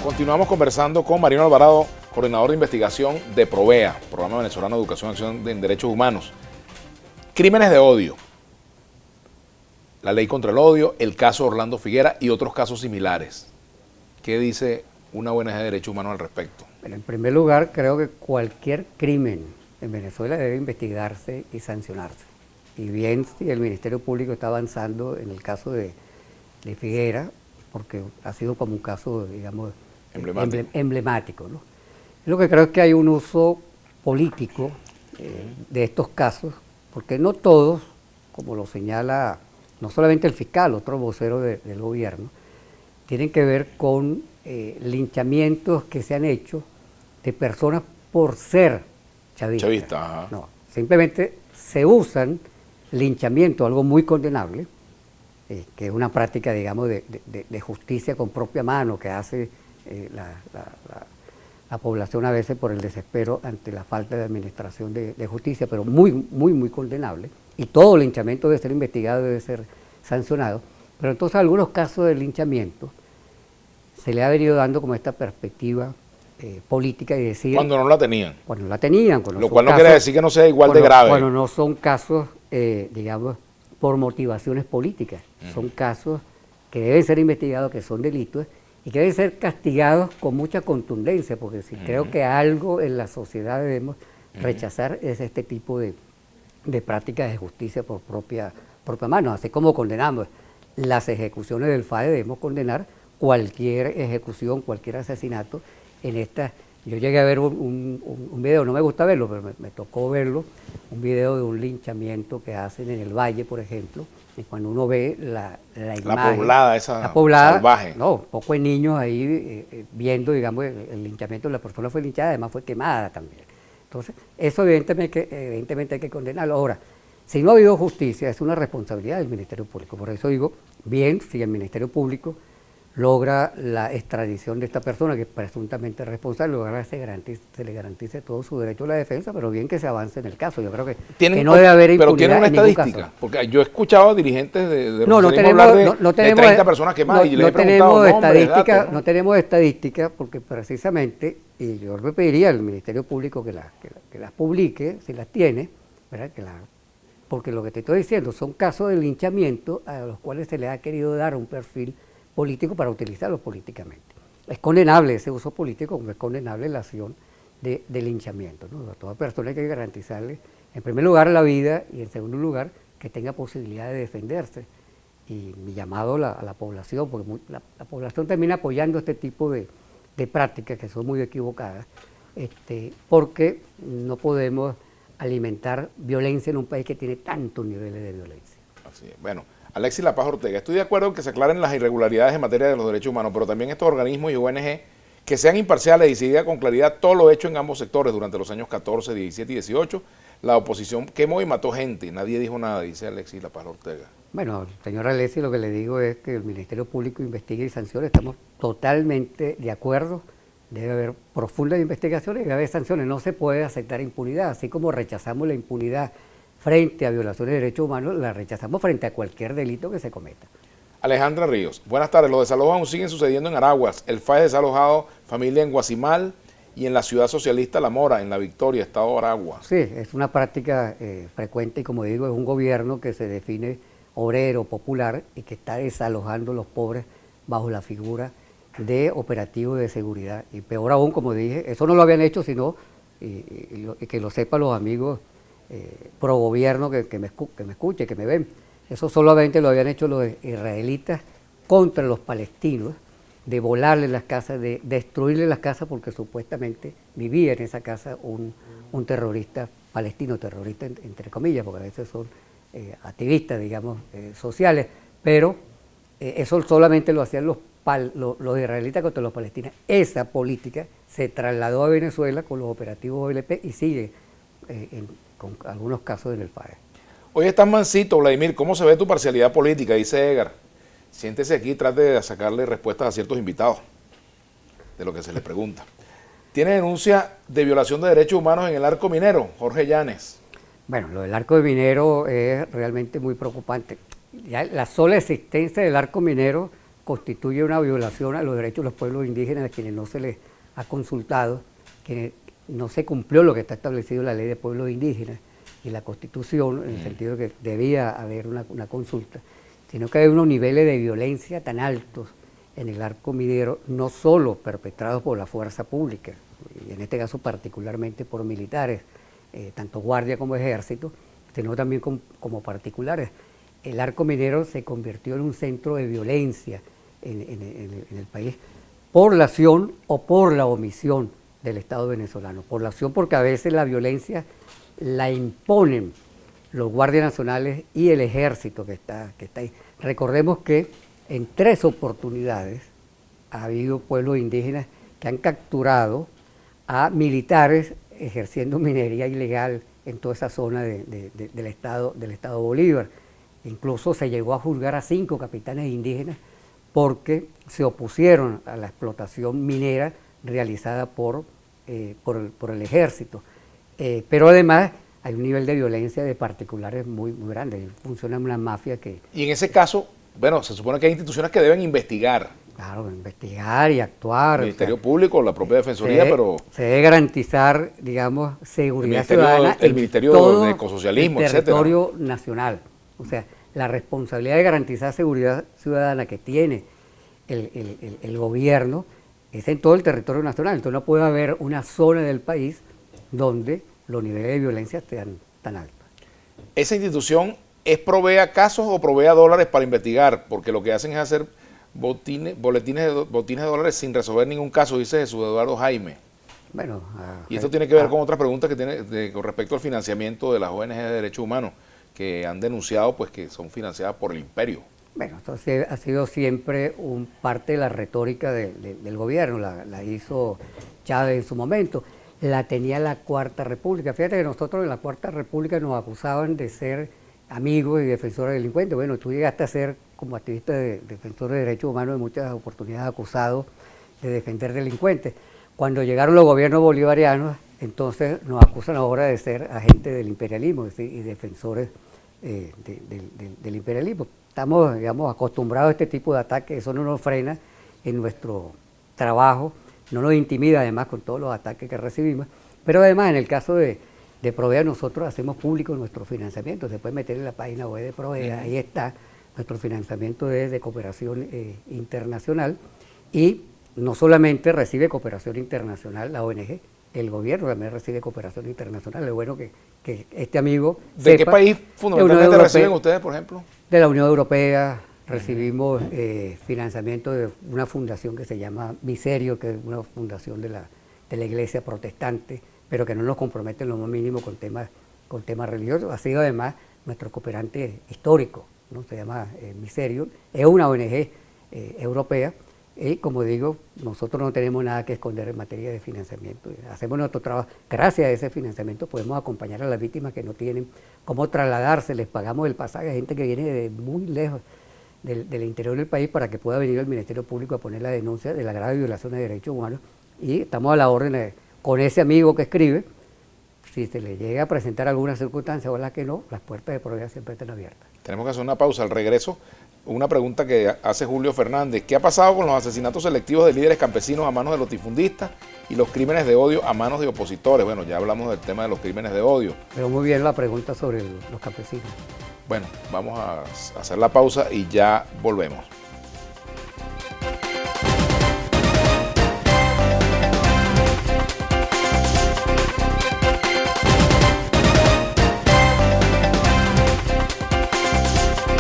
Continuamos conversando con Marino Alvarado, coordinador de investigación de PROVEA, Programa Venezolano de Educación y Acción en Derechos Humanos. Crímenes de odio, la ley contra el odio, el caso Orlando Figuera y otros casos similares. ¿Qué dice una ONG de derechos humanos al respecto? Bueno, en primer lugar, creo que cualquier crimen en Venezuela debe investigarse y sancionarse. Y bien, si el Ministerio Público está avanzando en el caso de Figuera, porque ha sido como un caso, digamos, emblemático, ¿no? Lo que creo es que hay un uso político de estos casos, porque no todos, como lo señala no solamente el fiscal, otro vocero del gobierno, tienen que ver con linchamientos que se han hecho de personas por ser chavistas. Ajá. No, simplemente se usan linchamientos, algo muy condenable, que es una práctica, digamos, de justicia con propia mano que hace la población a veces por el desespero ante la falta de administración de justicia, pero muy condenable. Y todo linchamiento debe ser investigado, debe ser sancionado. Pero entonces algunos casos de linchamiento se le ha venido dando como esta perspectiva política y decir... Cuando no la tenían. Cuando no la tenían. Lo cual no quiere decir que no sea igual de grave. Cuando no son casos, digamos, por motivaciones políticas. Son casos que deben ser investigados, que son delitos y que deben ser castigados con mucha contundencia, porque si creo que algo en la sociedad debemos rechazar es este tipo de prácticas de justicia por propia mano. Así como condenamos las ejecuciones del FAE, debemos condenar cualquier ejecución, cualquier asesinato en esta. Yo llegué a ver un video, no me gusta verlo, pero me tocó verlo, un video de un linchamiento que hacen en el Valle, por ejemplo, y cuando uno ve la imagen, la poblada salvaje. No, poco de niños ahí viendo, digamos, el linchamiento, la persona fue linchada, además fue quemada también. Entonces, eso evidentemente hay que condenarlo. Ahora, si no ha habido justicia, es una responsabilidad del Ministerio Público. Por eso digo, bien, si el Ministerio Público logra la extradición de esta persona que es presuntamente responsable, logra que se le garantice todo su derecho a la defensa, pero bien que se avance en el caso. Yo creo que no debe haber impunidad. Pero tiene una estadística, porque yo he escuchado a dirigentes de hablar de 30 personas quemadas y le he preguntado nombres, no tenemos estadística porque precisamente, y yo le pediría al Ministerio Público que las publique, si las tiene, ¿verdad? Porque lo que te estoy diciendo son casos de linchamiento a los cuales se le ha querido dar un perfil político para utilizarlos políticamente. Es condenable ese uso político, como es condenable la acción de linchamiento, ¿no? A toda persona hay que garantizarle, en primer lugar, la vida y en segundo lugar, que tenga posibilidad de defenderse. Y mi llamado a la población, porque la población termina apoyando este tipo de prácticas que son muy equivocadas, porque no podemos alimentar violencia en un país que tiene tantos niveles de violencia. Así es. Bueno, Alexis La Paz Ortega, estoy de acuerdo en que se aclaren las irregularidades en materia de los derechos humanos, pero también estos organismos y ONG que sean imparciales y se diga con claridad todo lo hecho en ambos sectores durante los años 14, 17 y 18. La oposición quemó y mató gente, nadie dijo nada, dice Alexis La Paz Ortega. Bueno, señor Alexis, lo que le digo es que el Ministerio Público investigue y sancione, estamos totalmente de acuerdo, debe haber profundas investigaciones y debe haber sanciones, no se puede aceptar impunidad, así como rechazamos la impunidad frente a violaciones de derechos humanos, la rechazamos frente a cualquier delito que se cometa. Alejandra Ríos, buenas tardes. Los desalojos aún siguen sucediendo en Araguas. El FAE desalojado familia en Guasimal y en la ciudad socialista La Mora, en La Victoria, estado de Aragua. Sí, es una práctica frecuente y como digo, es un gobierno que se define obrero, popular y que está desalojando a los pobres bajo la figura de operativo de seguridad. Y peor aún, como dije, eso no lo habían hecho, sino, y que lo sepan los amigos pro gobierno que me escuchen, que me ven. Eso solamente lo habían hecho los israelitas contra los palestinos, de volarle las casas, de destruirle las casas porque supuestamente vivía en esa casa un terrorista palestino, terrorista entre comillas, porque a veces son activistas, digamos, sociales, pero eso solamente lo hacían los israelitas contra los palestinos. Esa política se trasladó a Venezuela con los operativos OLP y sigue con algunos casos en el FAE. Hoy estás mansito, Vladimir. ¿Cómo se ve tu parcialidad política? Dice Edgar. Siéntese aquí y trate de sacarle respuestas a ciertos invitados de lo que se les pregunta. Tiene denuncia de violación de derechos humanos en el arco minero, Jorge Llanes. Bueno, lo del arco minero es realmente muy preocupante. Ya la sola existencia del arco minero constituye una violación a los derechos de los pueblos indígenas a quienes no se les ha consultado, que no se cumplió lo que está establecido en la Ley de Pueblos Indígenas y la Constitución, en el sentido de que debía haber una consulta, sino que hay unos niveles de violencia tan altos en el arco minero, no solo perpetrados por la fuerza pública, y en este caso particularmente por militares, tanto guardia como ejército, sino también como particulares. El arco minero se convirtió en un centro de violencia en el país, por la acción o por la omisión del Estado venezolano. Por la acción porque a veces la violencia la imponen los guardias nacionales y el ejército que está ahí. Recordemos que en 3 oportunidades ha habido pueblos indígenas que han capturado a militares ejerciendo minería ilegal en toda esa zona del estado Bolívar. Incluso se llegó a juzgar a 5 capitanes indígenas porque se opusieron a la explotación minera realizada por el ejército. Pero además hay un nivel de violencia de particulares muy grande. Funciona una mafia que... Y en ese caso, bueno, se supone que hay instituciones que deben investigar. Claro, investigar y actuar. El Ministerio Público, la propia Defensoría, pero... Se debe garantizar, digamos, seguridad ciudadana el Ministerio de Ecosocialismo, el territorio etcétera. nacional. O sea, la responsabilidad de garantizar seguridad ciudadana que tiene el gobierno es en todo el territorio nacional. Entonces no puede haber una zona del país donde los niveles de violencia estén tan altos. ¿Esa institución provea casos o provea dólares para investigar? Porque lo que hacen es hacer botines de dólares sin resolver ningún caso, dice Jesús Eduardo Jaime. Bueno, y esto tiene que ver con otras preguntas que tiene con respecto al financiamiento de las ONG de derechos humanos, que han denunciado pues que son financiadas por el imperio. Bueno, esto ha sido siempre parte de la retórica del gobierno, la hizo Chávez en su momento, la tenía la Cuarta República. Fíjate que nosotros en la Cuarta República nos acusaban de ser amigos y defensores de delincuentes. Bueno, tú llegaste a ser, como activista defensor de derechos humanos, en muchas oportunidades acusado de defender delincuentes. Cuando llegaron los gobiernos bolivarianos, entonces nos acusan ahora de ser agentes del imperialismo y defensores del imperialismo. Estamos, digamos, acostumbrados a este tipo de ataques, eso no nos frena en nuestro trabajo, no nos intimida además con todos los ataques que recibimos, pero además en el caso de Provea nosotros hacemos público nuestro financiamiento, se puede meter en la página web de Provea, ahí está, nuestro financiamiento es de cooperación internacional y no solamente recibe cooperación internacional la ONG, el gobierno también recibe cooperación internacional. Es bueno que este amigo ¿De sepa, qué país fundamentalmente reciben ustedes, por ejemplo? De la Unión Europea recibimos financiamiento de una fundación que se llama Miserio, que es una fundación de la Iglesia protestante, pero que no nos compromete en lo más mínimo con temas religiosos. Ha sido además nuestro cooperante histórico, ¿no? Se llama Miserio, es una ONG europea. Y como digo, nosotros no tenemos nada que esconder en materia de financiamiento. Hacemos nuestro trabajo. Gracias a ese financiamiento podemos acompañar a las víctimas que no tienen cómo trasladarse. Les pagamos el pasaje a gente que viene de muy lejos del interior del país para que pueda venir al Ministerio Público a poner la denuncia de la grave violación de derechos humanos. Y estamos a la orden con ese amigo que escribe. Si se le llega a presentar alguna circunstancia o la que no, las puertas de Provea siempre están abiertas. Tenemos que hacer una pausa. Al regreso, una pregunta que hace Julio Fernández. ¿Qué ha pasado con los asesinatos selectivos de líderes campesinos a manos de latifundisas y los crímenes de odio a manos de opositores? Bueno, ya hablamos del tema de los crímenes de odio. Pero muy bien la pregunta sobre los campesinos. Bueno, vamos a hacer la pausa y ya volvemos.